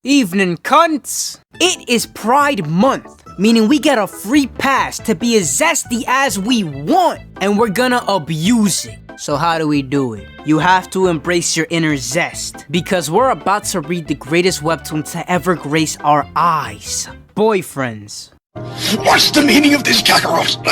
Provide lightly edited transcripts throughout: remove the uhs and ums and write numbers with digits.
Evening, cunts! It is Pride Month, meaning we get a free pass to be as zesty as we want, and we're gonna abuse it. So how do we do it? You have to embrace your inner zest, because we're about to read the greatest webtoon to ever grace our eyes. Boyfriends. What's the meaning of this, Kakarot?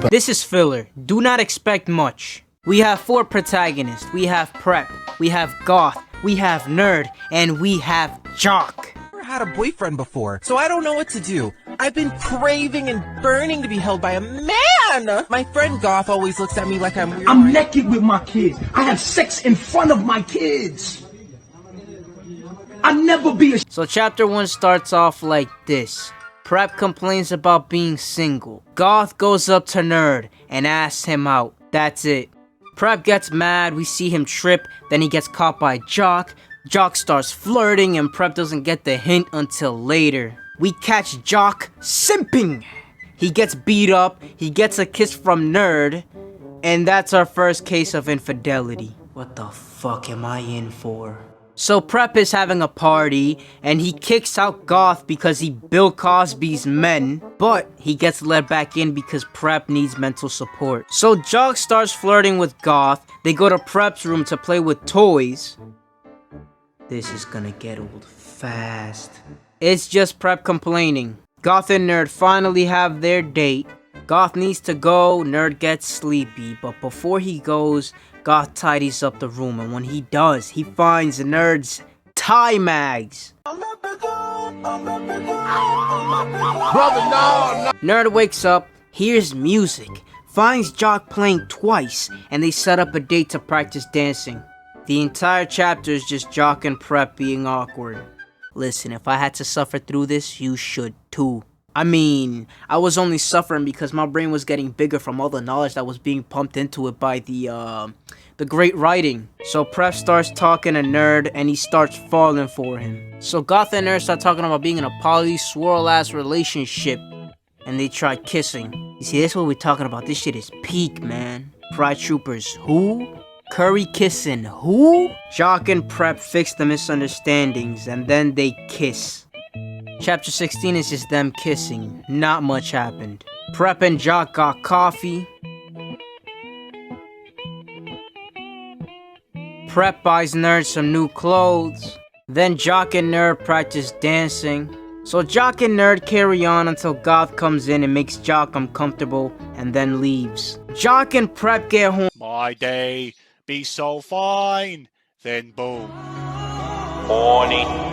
This is filler. Do not expect much. We have 4 protagonists. We have Prep, we have Goth, we have Nerd, and we have Jock. I've never had a boyfriend before, so I don't know what to do. I've been craving and burning to be held by a man! My friend Goth always looks at me like I'm weird. I'm naked with my kids. I have sex in front of my kids. I'll never be a So chapter 1 starts off like this. Prep complains about being single. Goth goes up to Nerd and asks him out. That's it. Prep gets mad, we see him trip, then he gets caught by Jock. Jock starts flirting and Prep doesn't get the hint until later. We catch Jock simping. He gets beat up, he gets a kiss from Nerd, and that's our first case of infidelity. What the fuck am I in for? So Prep is having a party, and he kicks out Goth because he Bill Cosby's men, but he gets let back in because Prep needs mental support. So Jock starts flirting with Goth, they go to Prep's room to play with toys. This is gonna get old fast. It's just Prep complaining. Goth and Nerd finally have their date. Goth needs to go, Nerd gets sleepy, but before he goes, Goth tidies up the room, and when he does, he finds Nerd's tie mags. Nerd wakes up, hears music, finds Jock playing twice, and they set up a date to practice dancing. The entire chapter is just Jock and Prep being awkward. Listen, if I had to suffer through this, you should too. I mean, I was only suffering because my brain was getting bigger from all the knowledge that was being pumped into it by the great writing. So Prep starts talking to Nerd and he starts falling for him. So Goth and Nerd start talking about being in a poly-swirl-ass relationship. And they try kissing. You see, that's what we're talking about. This shit is peak, man. Pride Troopers, who? Curry kissing, who? Jock and Prep fix the misunderstandings and then they kiss. Chapter 16 is just them kissing. Not much happened. Prep and Jock got coffee. Prep buys Nerd some new clothes. Then Jock and Nerd practice dancing. So Jock and Nerd carry on until Goth comes in and makes Jock uncomfortable and then leaves. Jock and Prep get home. My day be so fine. Then boom. Horny.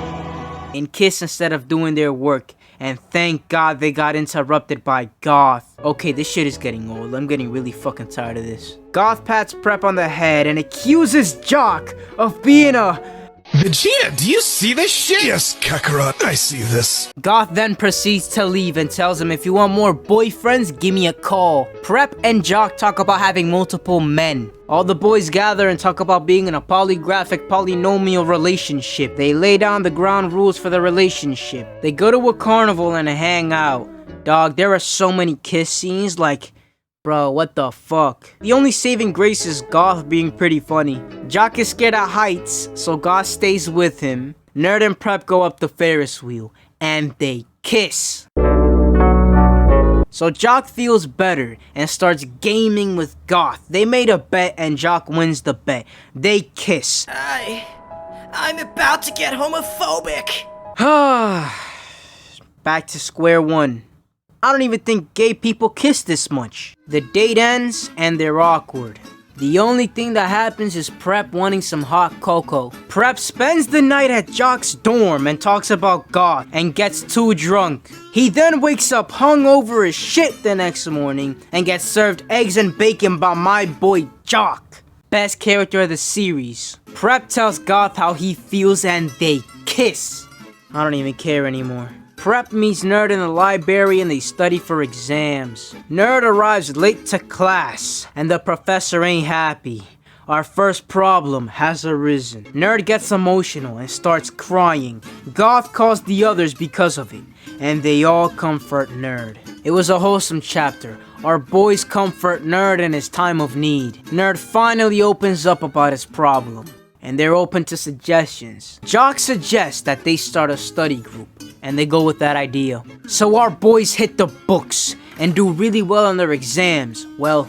And kiss instead of doing their work, and thank God they got interrupted by Goth. Okay, this shit is getting old. I'm getting really fucking tired of this. Goth pats Prep on the head and accuses Jock of being a... Vegeta, do you see this shit? Yes, Kakarot, I see this. Goth then proceeds to leave and tells him, if you want more boyfriends, give me a call. Prep and Jock talk about having multiple men. All the boys gather and talk about being in a polygraphic polynomial relationship. They lay down the ground rules for the relationship. They go to a carnival and hang out. Dog, there are so many kiss scenes, like... Bro, what the fuck? The only saving grace is Goth being pretty funny. Jock is scared of heights, so Goth stays with him. Nerd and Prep go up the Ferris wheel, and they kiss. So Jock feels better and starts gaming with Goth. They made a bet and Jock wins the bet. They kiss. I'm about to get homophobic. Back to square one. I don't even think gay people kiss this much. The date ends and they're awkward. The only thing that happens is Prep wanting some hot cocoa. Prep spends the night at Jock's dorm and talks about Goth and gets too drunk. He then wakes up hungover as shit the next morning and gets served eggs and bacon by my boy Jock. Best character of the series. Prep tells Goth how he feels and they kiss. I don't even care anymore. Prep meets Nerd in the library and they study for exams. Nerd arrives late to class and the professor ain't happy. Our first problem has arisen. Nerd gets emotional and starts crying. Goth calls the others because of it, and they all comfort Nerd. It was a wholesome chapter. Our boys comfort Nerd in his time of need. Nerd finally opens up about his problem. and they're open to suggestions. Jock suggests that they start a study group, and they go with that idea. So our boys hit the books and do really well on their exams. Well,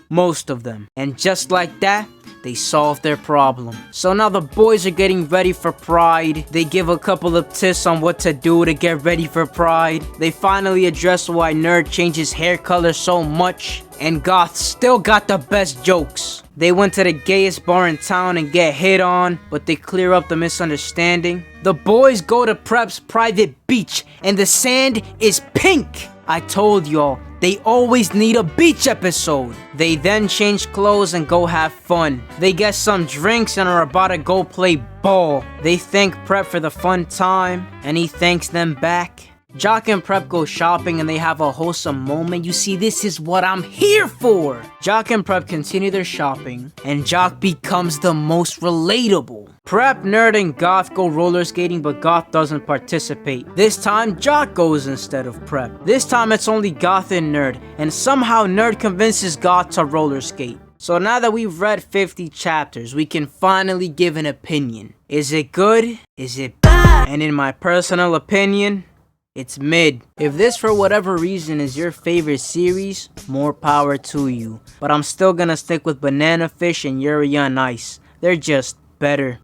most of them. And just like that, they solve their problem. So now the boys are getting ready for Pride. They give a couple of tips on what to do to get ready for Pride. They finally address why Nerd changes hair color so much. And Goth still got the best jokes. They went to the gayest bar in town and get hit on, but they clear up the misunderstanding. The boys go to Prep's private beach and the sand is pink. I told y'all, they always need a beach episode. They then change clothes and go have fun. They get some drinks and are about to go play ball. They thank Prep for the fun time, and he thanks them back. Jock and Prep go shopping and they have a wholesome moment. You see, this is what I'm here for. Jock and Prep continue their shopping, and Jock becomes the most relatable. Prep, Nerd, and Goth go roller skating, but Goth doesn't participate. This time, Jock goes instead of Prep. This time, it's only Goth and Nerd, and somehow Nerd convinces Goth to roller skate. So now that we've read 50 chapters, we can finally give an opinion. Is it good? Is it bad? And in my personal opinion, it's mid. If this for whatever reason is your favorite series, more power to you. But I'm still gonna stick with Banana Fish and Yuri on Ice. They're just better.